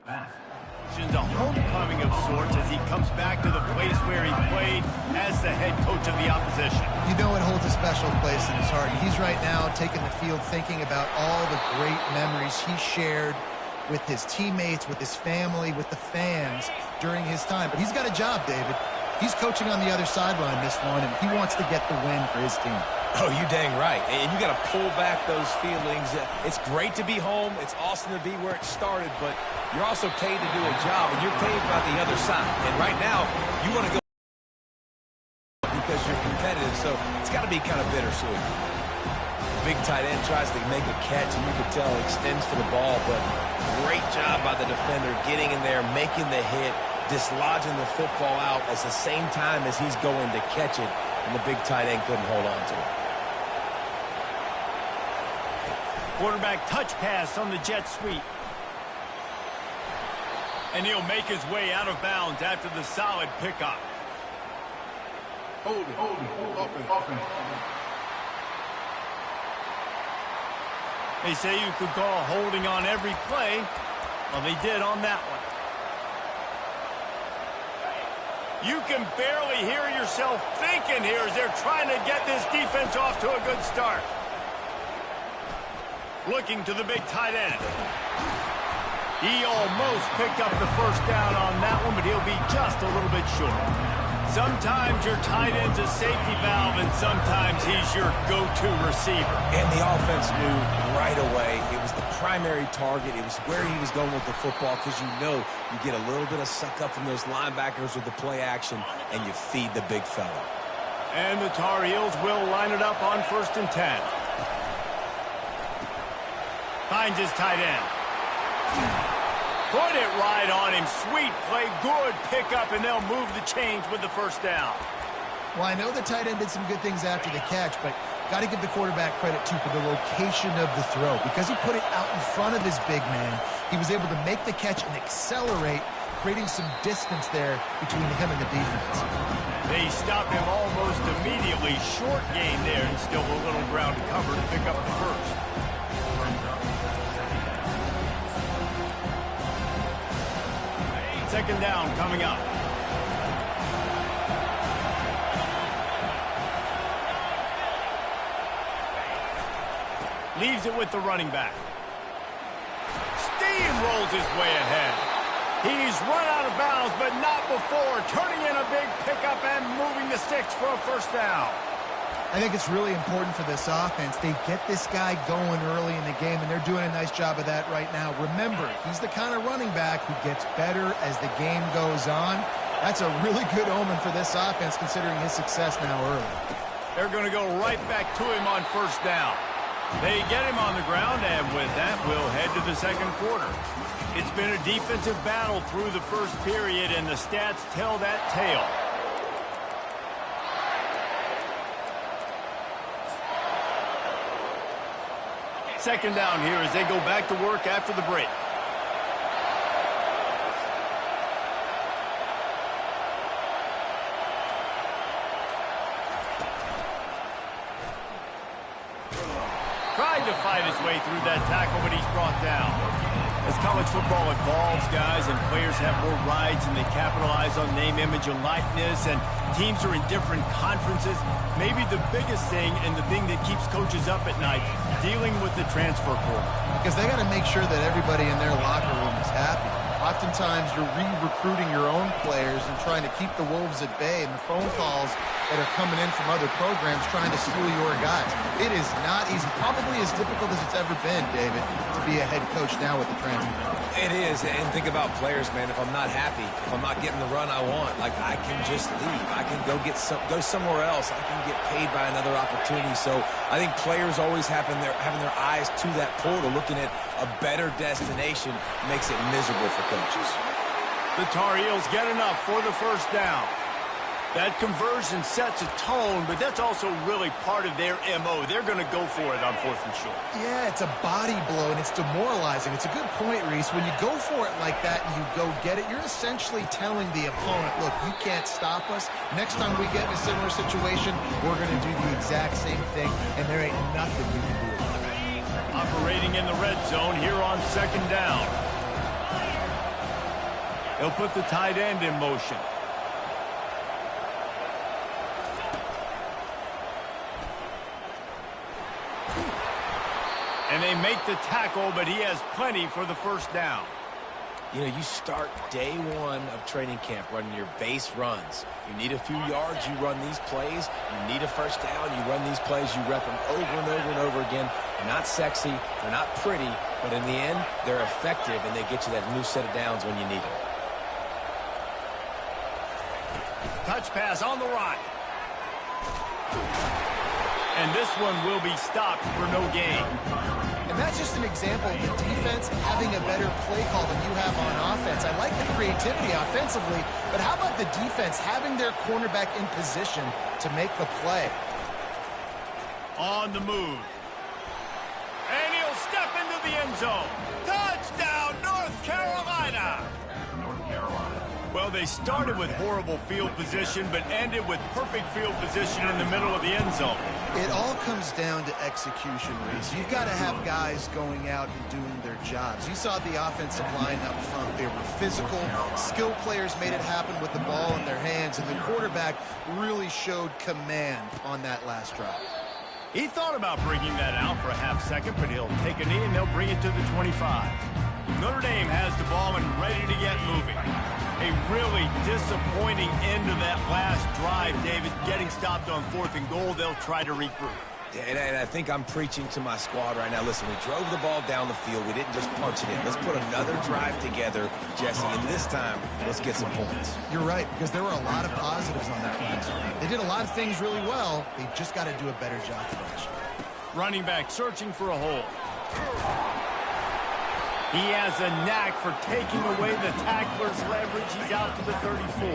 A homecoming of sorts as he comes back to the place where he played as the head coach of the opposition. You know it holds a special place in his heart. He's right now taking the field thinking about all the great memories he shared with his teammates, with his family, with the fans during his time. But he's got a job, David. He's coaching on the other sideline this one, and he wants to get the win for his team. Oh, you dang right. And you got to pull back those feelings. It's great to be home. It's awesome to be where it started, but you're also paid to do a job, and you're paid by the other side. And right now, you want to go because you're competitive, so it's got to be kind of bittersweet. Big tight end tries to make a catch, and you can tell he extends for the ball, but great job by the defender getting in there, making the hit, dislodging the football out at the same time as he's going to catch it, and the big tight end couldn't hold on to it. Quarterback touch pass on the jet sweep. And he'll make his way out of bounds after the solid pickup. Hold it, open. They say you could call holding on every play. Well, they did on that one. You can barely hear yourself thinking here as they're trying to get this defense off to a good start. Looking to the big tight end. He almost picked up the first down on that one, but he'll be just a little bit short. Sometimes your tight end's a safety valve, and sometimes he's your go-to receiver. And the offense knew right away it was the primary target. It was where he was going with the football because you know you get a little bit of suck up from those linebackers with the play action, and you feed the big fella. And the Tar Heels will line it up on 1st and 10. Finds his tight end. Put it right on him. Sweet play. Good pickup, and they'll move the chains with the first down. Well, I know the tight end did some good things after the catch, but got to give the quarterback credit, too, for the location of the throw. Because he put it out in front of his big man, he was able to make the catch and accelerate, creating some distance there between him and the defense. They stopped him almost immediately. Short gain there, and still a little ground to cover to pick up the first. Second down coming up. Leaves it with the running back. Steamrolls his way ahead. He's run out of bounds, but not before. Turning in a big pickup and moving the sticks for a first down. I think it's really important for this offense. They get this guy going early in the game, and they're doing a nice job of that right now. Remember, he's the kind of running back who gets better as the game goes on. That's a really good omen for this offense, considering his success now early. They're going to go right back to him on first down. They get him on the ground, and with that, we'll head to the second quarter. It's been a defensive battle through the first period, and the stats tell that tale. Second down here as they go back to work after the break. Tried to fight his way through that tackle, but he's brought down. As college football evolves, guys, and players have more rides and they capitalize on name, image, and likeness, and teams are in different conferences, maybe the biggest thing and the thing that keeps coaches up at night, dealing with the transfer portal. Because they got to make sure that everybody in their locker room is happy. Oftentimes, you're re-recruiting your own players and trying to keep the Wolves at bay, and the phone calls that are coming in from other programs trying to steal your guys. It is not easy. Probably as difficult as it's ever been, David, to be a head coach now with the transfer. It is, and think about players, man. If I'm not happy, if I'm not getting the run I want, like I can just leave. I can go somewhere else. I can get paid by another opportunity. So I think players always having their eyes to that portal, looking at a better destination, makes it miserable for coaches. The Tar Heels get enough for the first down. That conversion sets a tone, but that's also really part of their MO. They're going to go for it on 4th and short. Yeah, it's a body blow, and it's demoralizing. It's a good point, Reese. When you go for it like that and you go get it, you're essentially telling the opponent, look, you can't stop us. Next time we get in a similar situation, we're going to do the exact same thing, and there ain't nothing you can do about it. Operating in the red zone here on second down. He'll put the tight end in motion. And they make the tackle, but he has plenty for the first down. You know, you start day one of training camp running your base runs. You need a few yards, you run these plays. You need a first down, you run these plays. You rep them over and over and over again. They're not sexy, they're not pretty, but in the end, they're effective, and they get you that new set of downs when you need them. Touch pass on the right. And this one will be stopped for no gain. And that's just an example of the defense having a better play call than you have on offense. I like the creativity offensively, but how about the defense having their cornerback in position to make the play? On the move. And he'll step into the end zone. Touchdown, North Carolina! Well, they started with horrible field position, but ended with perfect field position in the middle of the end zone. It all comes down to execution, Reese. You've got to have guys going out and doing their jobs. You saw the offensive line up front. They were physical. Skilled players made it happen with the ball in their hands, and the quarterback really showed command on that last drive. He thought about bringing that out for a half second, but he'll take a knee and they'll bring it to the 25. Notre Dame has the ball and ready to get moving. A really disappointing end of that last drive, David. Getting stopped on 4th and goal, they'll try to regroup. And I think I'm preaching to my squad right now. Listen, we drove the ball down the field. We didn't just punch it in. Let's put another drive together, Jesse, and this time, let's get some points. You're right, because there were a lot of positives on that last drive. They did a lot of things really well. They've just got to do a better job finishing. Running back searching for a hole. He has a knack for taking away the tackler's leverage. He's out to the 34.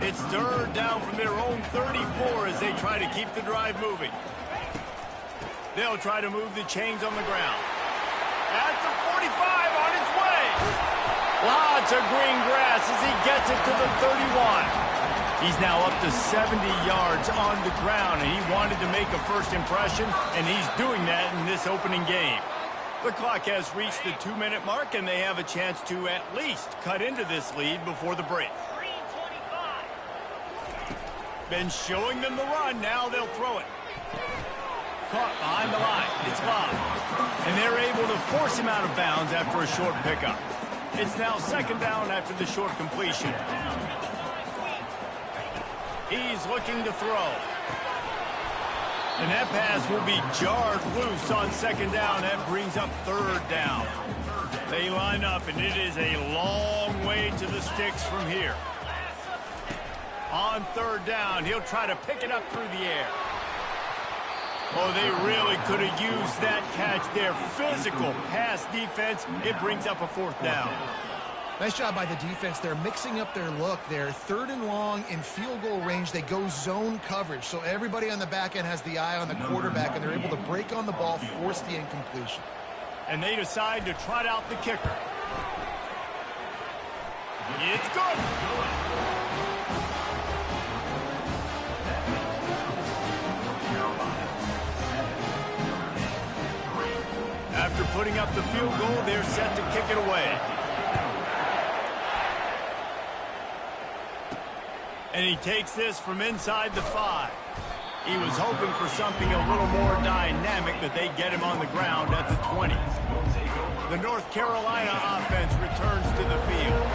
It's third down from their own 34 as they try to keep the drive moving. They'll try to move the chains on the ground. At the 45 on its way. Lots of green grass as he gets it to the 31. He's now up to 70 yards on the ground, and he wanted to make a first impression, and he's doing that in this opening game. The clock has reached the 2-minute mark, and they have a chance to at least cut into this lead before the break. Been showing them the run. Now they'll throw it. Caught behind the line. It's Bob. And they're able to force him out of bounds after a short pickup. It's now 2nd down after the short completion. He's looking to throw. And that pass will be jarred loose on 2nd down. That brings up 3rd down. They line up, and it is a long way to the sticks from here. On 3rd down, he'll try to pick it up through the air. Oh, they really could have used that catch there. Physical pass defense. It brings up a 4th down. Nice job by the defense. They're mixing up their look. They're 3rd and long in field goal range. They go zone coverage. So everybody on the back end has the eye on the quarterback, and they're able to break on the ball, force the incompletion. And they decide to trot out the kicker. It's good. After putting up the field goal, they're set to kick it away. And he takes this from inside the 5. He was hoping for something a little more dynamic, but they get him on the ground at the 20. The North Carolina offense returns to the field.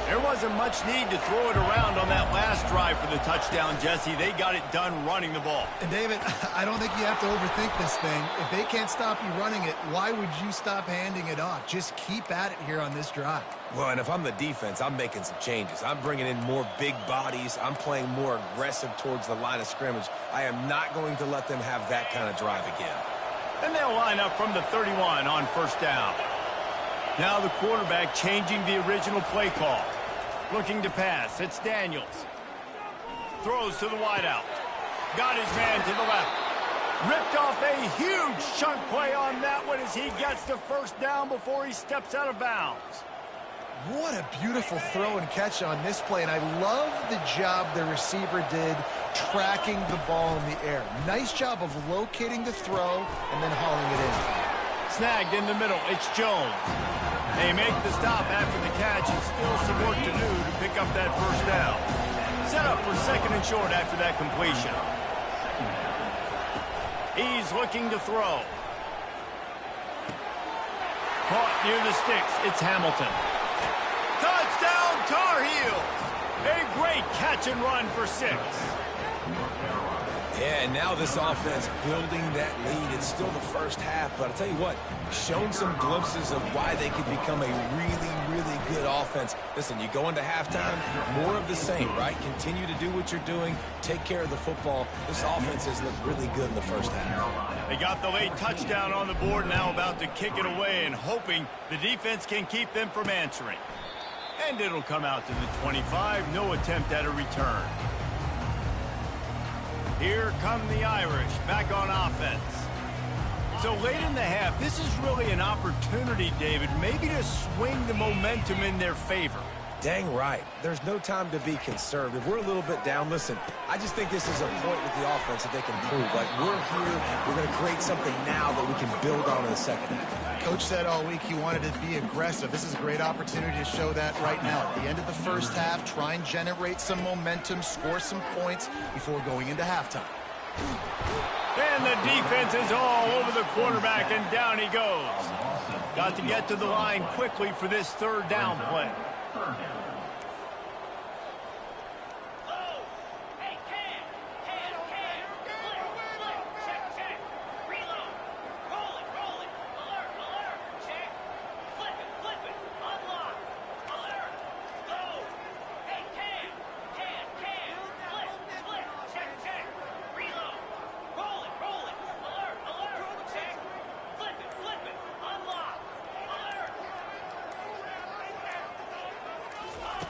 There wasn't much need to throw it around on that last drive for the touchdown, Jesse. They got it done running the ball. And David, I don't think you have to overthink this thing. If they can't stop you running it, why would you stop handing it off? Just keep at it here on this drive. Well, and if I'm the defense, I'm making some changes. I'm bringing in more big bodies. I'm playing more aggressive towards the line of scrimmage. I am not going to let them have that kind of drive again. And they'll line up from the 31 on 1st down. Now the quarterback changing the original play call. Looking to pass. It's Daniels. Throws to the wideout. Got his man to the left. Ripped off a huge chunk play on that one as he gets the 1st down before he steps out of bounds. What a beautiful throw and catch on this play, and I love the job the receiver did tracking the ball in the air. Nice job of locating the throw and then hauling it in. Snagged in the middle. It's Jones. They make the stop after the catch and still some work to do to pick up that first down. Set up for 2nd and short after that completion. He's looking to throw. Caught near the sticks. It's Hamilton. Touchdown, Tar Heels! A great catch and run for 6. Yeah, and now this offense building that lead. It's still the first half, but I'll tell you what, shown some glimpses of why they could become a really, really good offense. Listen, you go into halftime, more of the same, right? Continue to do what you're doing, take care of the football. This offense has looked really good in the first half. They got the late touchdown on the board, now about to kick it away and hoping the defense can keep them from answering. And it'll come out to the 25, no attempt at a return. Here come the Irish, back on offense. So late in the half, this is really an opportunity, David, maybe to swing the momentum in their favor. Dang right. There's no time to be conservative. We're a little bit down. Listen, I just think this is a point with the offense that they can prove. Like, we're here, we're going to create something now that we can build on in the second half. Coach said all week he wanted to be aggressive. This is a great opportunity to show that right now. At the end of the first half, try and generate some momentum, score some points before going into halftime. And the defense is all over the quarterback, and down he goes. Got to get to the line quickly for this 3rd down play.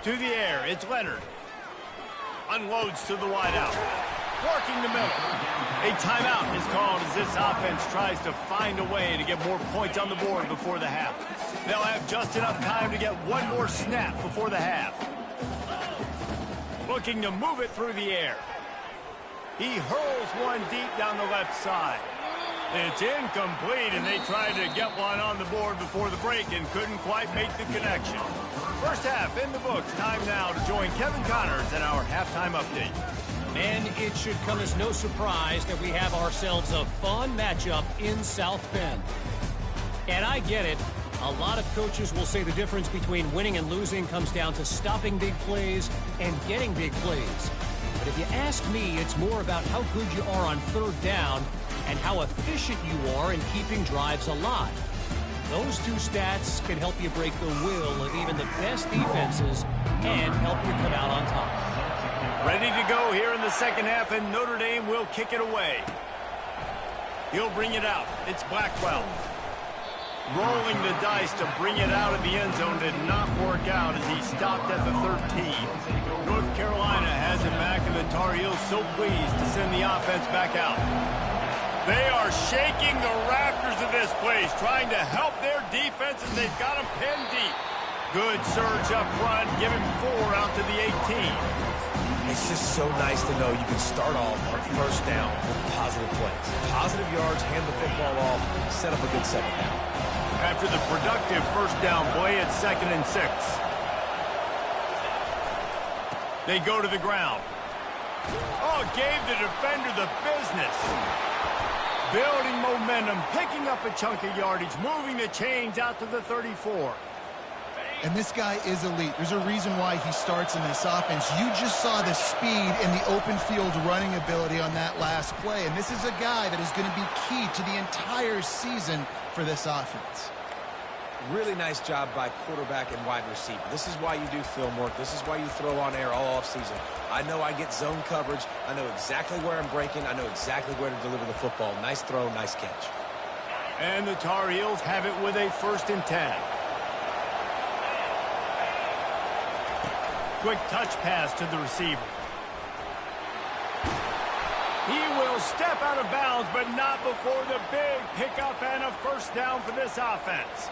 To the air, it's Leonard. Unloads to the wideout. Working the middle. A timeout is called as this offense tries to find a way to get more points on the board before the half. They'll have just enough time to get one more snap before the half. Looking to move it through the air. He hurls one deep down the left side. It's incomplete, and they tried to get one on the board before the break and couldn't quite make the connection. First half in the books. Time now to join Kevin Connors in our halftime update. And it should come as no surprise that we have ourselves a fun matchup in South Bend. And I get it. A lot of coaches will say the difference between winning and losing comes down to stopping big plays and getting big plays. But if you ask me, it's more about how good you are on 3rd down and how efficient you are in keeping drives alive. Those two stats can help you break the will of even the best defenses and help you come out on top. Ready to go here in the second half, and Notre Dame will kick it away. He'll bring it out. It's Blackwell. Rolling the dice to bring it out of the end zone did not work out as he stopped at the 13. North Carolina has it back, and the Tar Heels so pleased to send the offense back out. They are shaking the rafters of this place, trying to help their defense as they've got them pinned deep. Good surge up front, giving 4 out to the 18. It's just so nice to know you can start off on 1st down with positive plays. Positive yards, hand the football off, set up a good second down. After the productive 1st down play, it's 2nd and 6. They go to the ground. Oh, gave the defender the business. Building momentum, picking up a chunk of yardage, moving the chains out to the 34. And this guy is elite. There's a reason why he starts in this offense. You just saw the speed and the open field running ability on that last play. And this is a guy that is going to be key to the entire season for this offense. Really nice job by quarterback and wide receiver. This is why you do film work. This is why you throw on air all offseason. I know I get zone coverage. I know exactly where I'm breaking. I know exactly where to deliver the football. Nice throw, nice catch. And the Tar Heels have it with a 1st and 10. Quick touch pass to the receiver. He will step out of bounds, but not before the big pickup and a 1st down for this offense.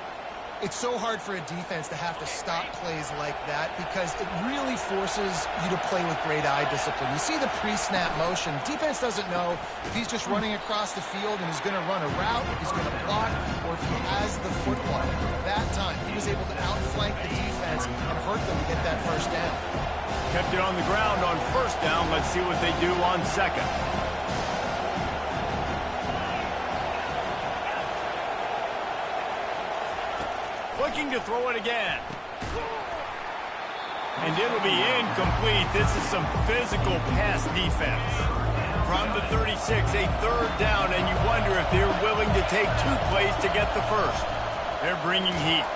It's so hard for a defense to have to stop plays like that because it really forces you to play with great eye discipline. You see the pre-snap motion. Defense doesn't know if he's just running across the field and he's going to run a route, if he's going to block, or if he has the football. That time, he was able to outflank the defense and hurt them to get that first down. Kept it on the ground on first down. Let's see what they do on second. Looking to throw it again. And it'll be incomplete. This is some physical pass defense. From the 36, a third down, and you wonder if they're willing to take 2 plays to get the first. They're bringing heat.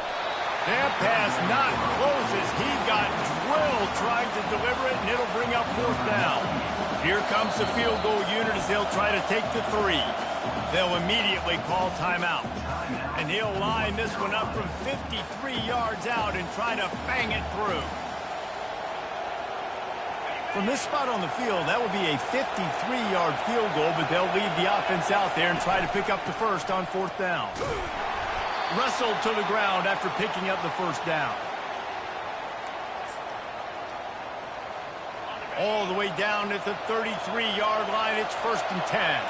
That pass not close as he got drilled trying to deliver it, and it'll bring up fourth down. Here comes the field goal unit as they'll try to take the 3. They'll immediately call timeout. And he'll line this one up from 53 yards out and try to bang it through. From this spot on the field, that would be a 53-yard field goal, but they'll leave the offense out there and try to pick up the first on fourth down. Wrestled to the ground after picking up the first down. All the way down at the 33-yard line, it's 1st and 10.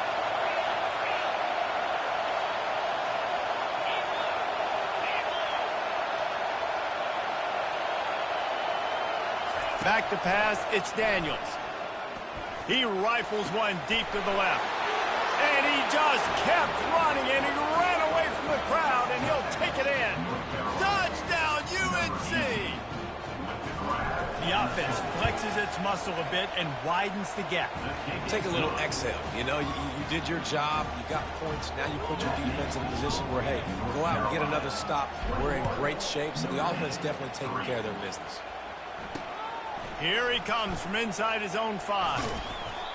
Back to pass, it's Daniels. He rifles one deep to the left. And he just kept running, and he ran away from the crowd, and he'll take it in. Touchdown, UNC! The offense flexes its muscle a bit and widens the gap. Take a little exhale. You know, you did your job. You got points. Now you put your defense in a position where, hey, go out and get another stop. We're in great shape, so the offense definitely taking care of their business. Here he comes from inside his own 5.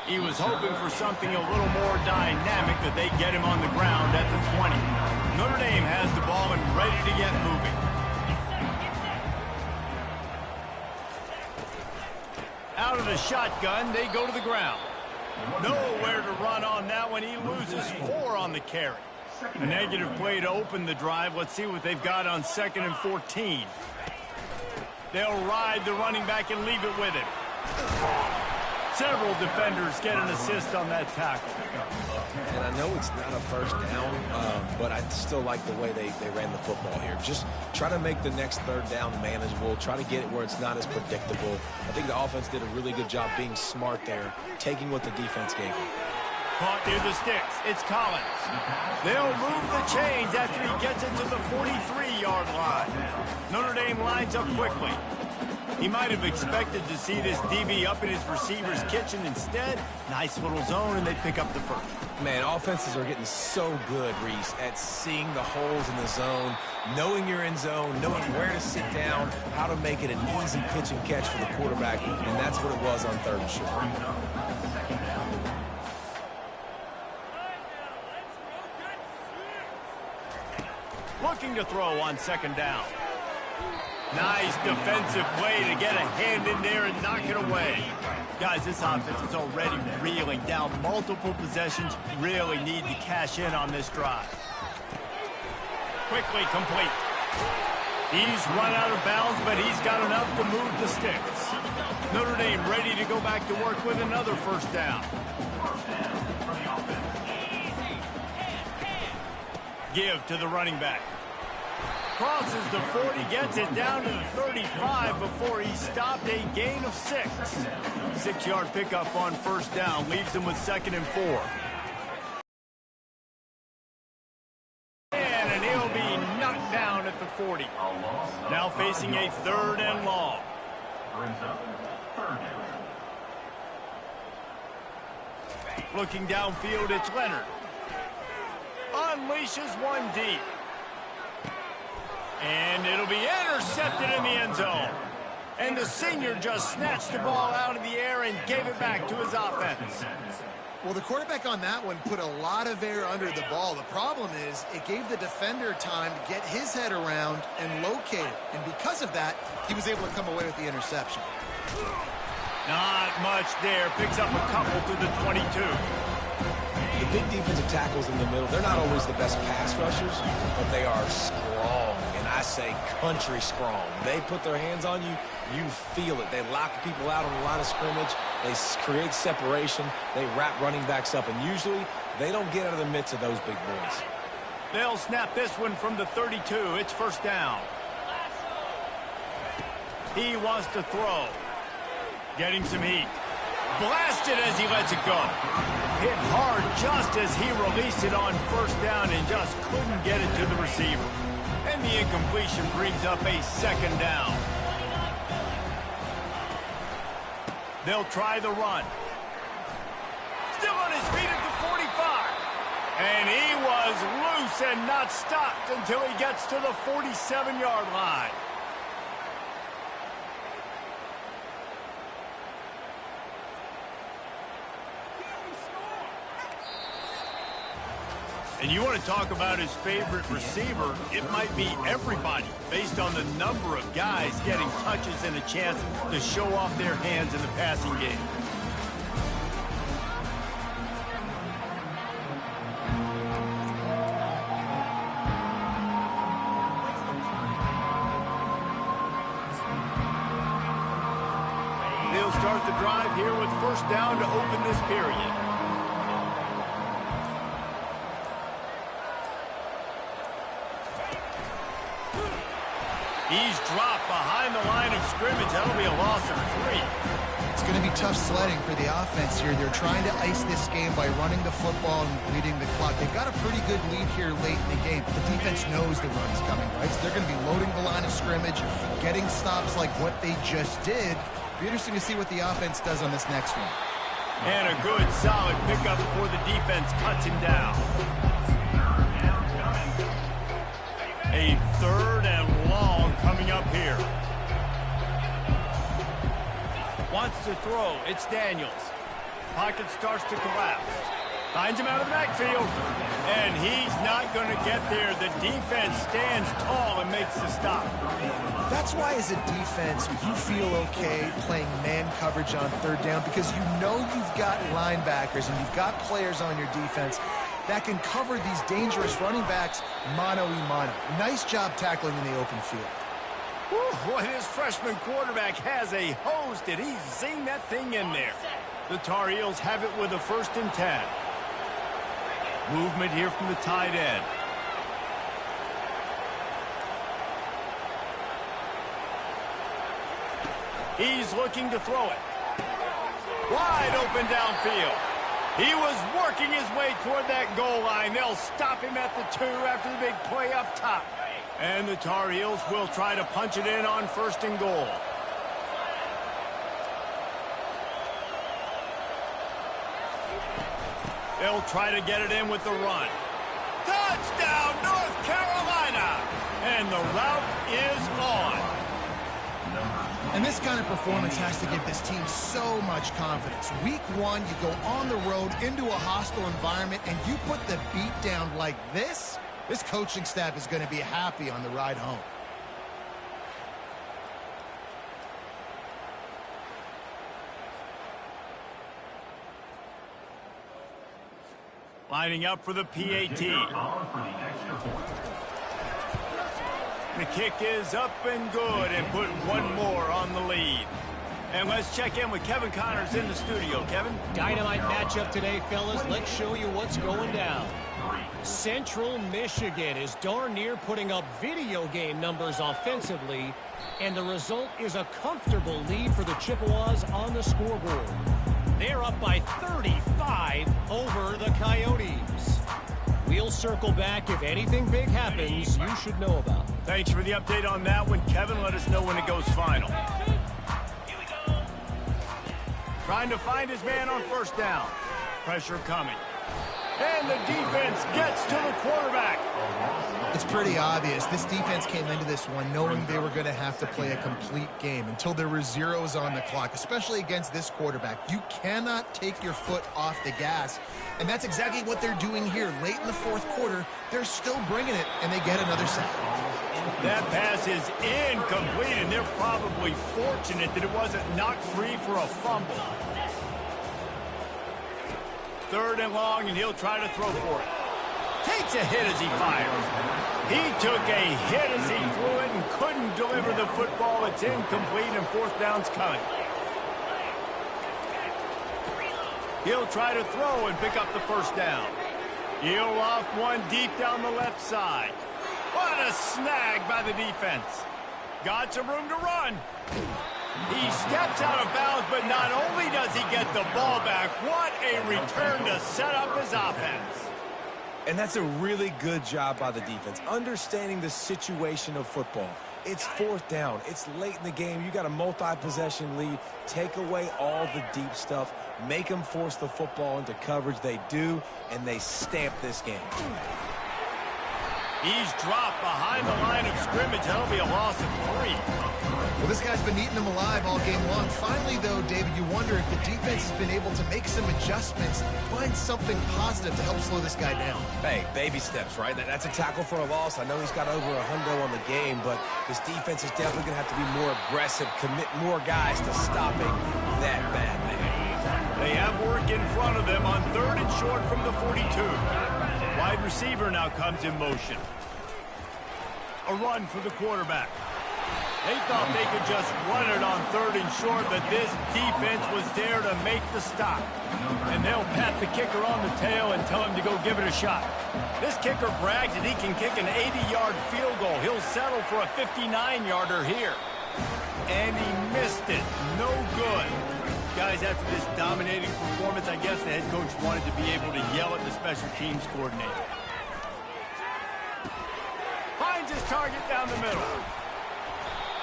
He was hoping for something a little more dynamic, that they get him on the ground at the 20. Notre Dame has the ball and ready to get moving. Out of the shotgun, they go to the ground. Nowhere to run on that one. He loses 4 on the carry. A negative play to open the drive. Let's see what they've got on 2nd and 14. They'll ride the running back and leave it with him. Several defenders get an assist on that tackle. And I know it's not a first down, but I still like the way they ran the football here. Just try to make the next 3rd down manageable. Try to get it where it's not as predictable. I think the offense did a really good job being smart there, taking what the defense gave them. Caught near the sticks. It's Collins. They'll move the chains after he gets it to the 43-yard line. Notre Dame lines up quickly. He might have expected to see this DB up in his receiver's kitchen. Instead, nice little zone, and they pick up the first. Man, offenses are getting so good, Reese, at seeing the holes in the zone, knowing you're in zone, knowing where to sit down, how to make it an easy pitch and catch for the quarterback, and that's what it was on 3rd and short. Looking to throw on 2nd down. Nice defensive play to get a hand in there and knock it away. Guys, this offense is already reeling down multiple possessions. Really need to cash in on this drive. Quickly complete. He's run out of bounds, but he's got enough to move the sticks. Notre Dame ready to go back to work with another 1st down. Give to the running back. Crosses the 40, gets it down to the 35 before he stopped. A gain of 6. 6-yard pickup on 1st down leaves him with 2nd and 4. And he'll be knocked down at the 40. Now facing a 3rd and long. Looking downfield, it's Leonard. Unleashes one deep. And it'll be intercepted in the end zone. And the senior just snatched the ball out of the air and gave it back to his offense. Well, the quarterback on that one put a lot of air under the ball. The problem is it gave the defender time to get his head around and locate it. And because of that, he was able to come away with the interception. Not much there. Picks up a couple to the 22. The big defensive tackles in the middle, they're not always the best pass rushers, but they are strong. And I say country strong. They put their hands on you, you feel it. They lock people out on the line of scrimmage. They create separation. They wrap running backs up, and usually they don't get out of the midst of those big boys. They'll snap this one from the 32. It's first down. He wants to throw. Getting some heat. Blasted as he lets it go. Hit hard just as he released it on first down and just couldn't get it to the receiver. And the incompletion brings up a second down. They'll try the run. Still on his feet at the 45. And he was loose and not stopped until he gets to the 47-yard line. And you want to talk about his favorite receiver, it might be everybody, based on the number of guys getting touches and a chance to show off their hands in the passing game. They'll start the drive here with first down to open this period. He's dropped behind the line of scrimmage. That'll be a loss of 3. It's going to be tough sledding for the offense here. They're trying to ice this game by running the football and bleeding the clock. They've got a pretty good lead here late in the game. The defense knows the run is coming, right? So they're going to be loading the line of scrimmage, getting stops like what they just did. Be interesting to see what the offense does on this next one. And a good, solid pickup before the defense cuts him down. A third and long coming up here. Wants to throw. It's Daniels. Pocket starts to collapse. Finds him out of the backfield. And he's not going to get there. The defense stands tall and makes the stop. That's why as a defense, you feel okay playing man coverage on third down because you know you've got linebackers and you've got players on your defense that can cover these dangerous running backs mano-a-mano. Nice job tackling in the open field. Boy, his freshman quarterback has a hose. Did he zing that thing in there? The Tar Heels have it with a 1st and 10. Movement here from the tight end. He's looking to throw it. Wide open downfield. He was working his way toward that goal line. They'll stop him at the 2 after the big play up top. And the Tar Heels will try to punch it in on 1st and goal. They'll try to get it in with the run. Touchdown, North Carolina! And the route is on. And this kind of performance has to give this team so much confidence. Week 1, you go on the road into a hostile environment, and you put the beat down like this, this coaching staff is going to be happy on the ride home. Lining up for the PAT. The kick is up and good and put one more on the lead. And let's check in with Kevin Connors in the studio. Kevin? Dynamite matchup today, fellas. Let's show you what's going down. Central Michigan is darn near putting up video game numbers offensively, and the result is a comfortable lead for the Chippewas on the scoreboard. They're up by 35 over the Coyotes. We'll circle back if anything big happens you should know about. Thanks for the update on that one, Kevin. Let us know when it goes final. Trying to find his man on 1st down. Pressure coming. And the defense gets to the quarterback. It's pretty obvious. This defense came into this one knowing they were going to have to play a complete game until there were zeros on the clock, especially against this quarterback. You cannot take your foot off the gas, and that's exactly what they're doing here. Late in the 4th quarter, they're still bringing it, and they get another sack. That pass is incomplete, and they're probably fortunate that it wasn't knocked free for a fumble. 3rd and long, and he'll try to throw for it. Takes a hit as he fires. He took a hit as he threw it, the football. It's incomplete, and fourth down's coming. He'll try to throw and pick up the first down. He'll loft one deep down the left side. What a snag by the defense. Got some room to run. He steps out of bounds, but not only does he get the ball back, what a return to set up his offense. And that's a really good job by the defense, understanding the situation of football. It's fourth down. It's late in the game. You got a multi-possession lead. Take away all the deep stuff. Make them force the football into coverage. They do, and they stamp this game. He's dropped behind the line of scrimmage. That'll be a loss of 3. Well, this guy's been eating them alive all game long. Finally, though, David, you wonder if the defense has been able to make some adjustments, find something positive to help slow this guy down. Hey, baby steps, right? That's a tackle for a loss. I know he's got over $100 on the game, but this defense is definitely going to have to be more aggressive, commit more guys to stopping that bad man. They have work in front of them on 3rd and short from the 42. Wide receiver now comes in motion. A run for the quarterback. They thought they could just run it on 3rd and short, but this defense was there to make the stop. And they'll pat the kicker on the tail and tell him to go give it a shot. This kicker brags that he can kick an 80-yard field goal. He'll settle for a 59-yarder here. And he missed it. No good. Guys, after this dominating performance, I guess the head coach wanted to be able to yell at the special teams coordinator. Finds his target down the middle.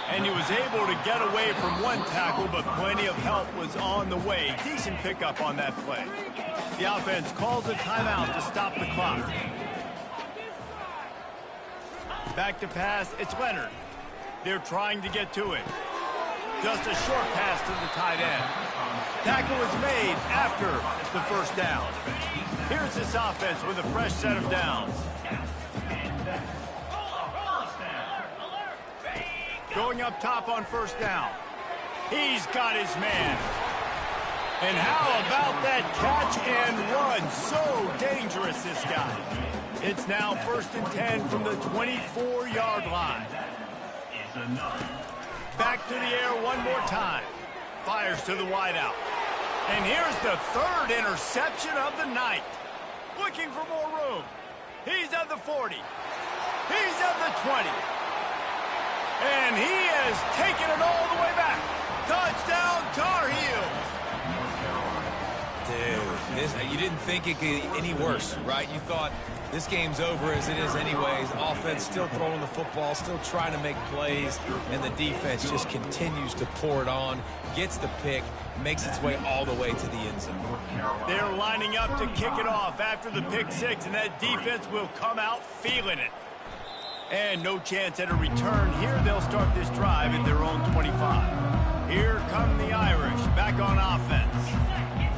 And he was able to get away from one tackle, but plenty of help was on the way. Decent pickup on that play. The offense calls a timeout to stop the clock. Back to pass, it's Leonard. They're trying to get to it. Just a short pass to the tight end. Tackle was made after the first down. Here's this offense with a fresh set of downs. Going up top on first down. He's got his man. And how about that catch and run? So dangerous, this guy. It's now 1st and 10 from the 24-yard line. Back to the air one more time. Fires to the wideout. And here's the 3rd interception of the night. Looking for more room. He's at the 40. He's at the 20. And he has taken it all the way back. Touchdown, Tar Heels. Dude, you didn't think it could get any worse, right? You thought this game's over as it is anyways. Offense still throwing the football, still trying to make plays, and the defense just continues to pour it on, gets the pick, makes its way all the way to the end zone. They're lining up to kick it off after the pick six, and that defense will come out feeling it. And no chance at a return. Here they'll start this drive at their own 25. Here come the Irish back on offense.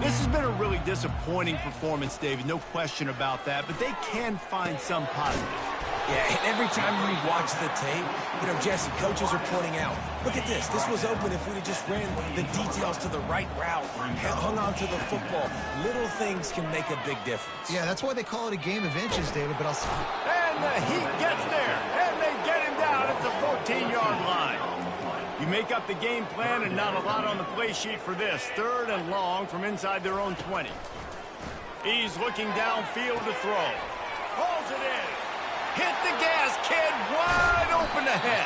This has been a really disappointing performance, David. No question about that. But they can find some positives. Yeah, and every time you watch the tape, Jesse, coaches are pointing out, look at this. This was open if we'd have just ran the details to the right route, hung on to the football. Little things can make a big difference. Yeah, that's why they call it a game of inches, David, but I'll see. And the Heat gets there, and they get him down at the 14-yard line. You make up the game plan, and not a lot on the play sheet for this. 3rd and long from inside their own 20. He's looking downfield to throw. Hauls it in. Hit the gas, kid, wide open ahead.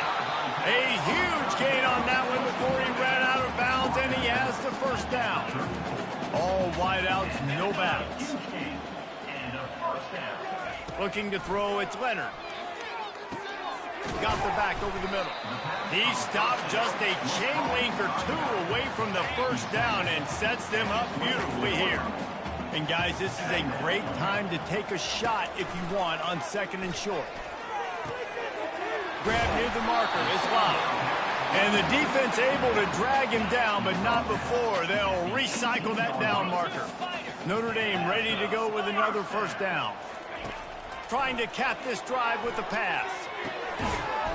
A huge gain on that one before he ran out of bounds, and he has the first down. All wideouts, no backs. Looking to throw, it's Leonard. Got the back over the middle. He stopped just a chain link or 2 away from the first down and sets them up beautifully here. And, guys, this is a great time to take a shot if you want on 2nd and short. Grab near the marker is locked. And the defense able to drag him down, but not before. They'll recycle that down marker. Notre Dame ready to go with another first down. Trying to cap this drive with the pass.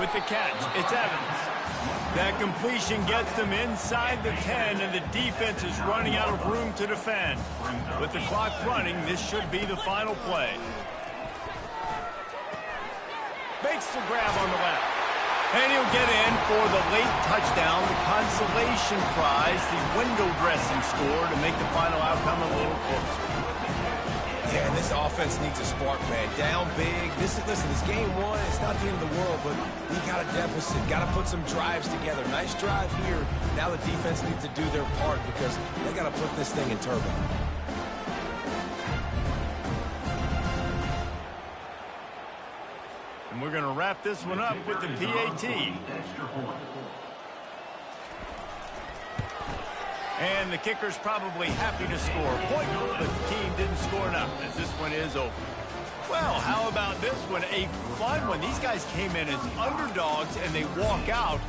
With the catch, it's Evans. That completion gets them inside the 10, and the defense is running out of room to defend. With the clock running, this should be the final play. Makes the grab on the left. And he'll get in for the late touchdown, the consolation prize, the window dressing score to make the final outcome a little closer. Yeah, and this offense needs a spark, man. Down big. Listen, this game one, it's not the end of the world, but we got a deficit. Got to put some drives together. Nice drive here. Now the defense needs to do their part because they got to put this thing in turbo. And we're going to wrap this one up with the PAT. And the kicker's probably happy to score a point, but the team didn't score enough as this one is over. Well, how about this one? A fun one. These guys came in as underdogs, and they walk out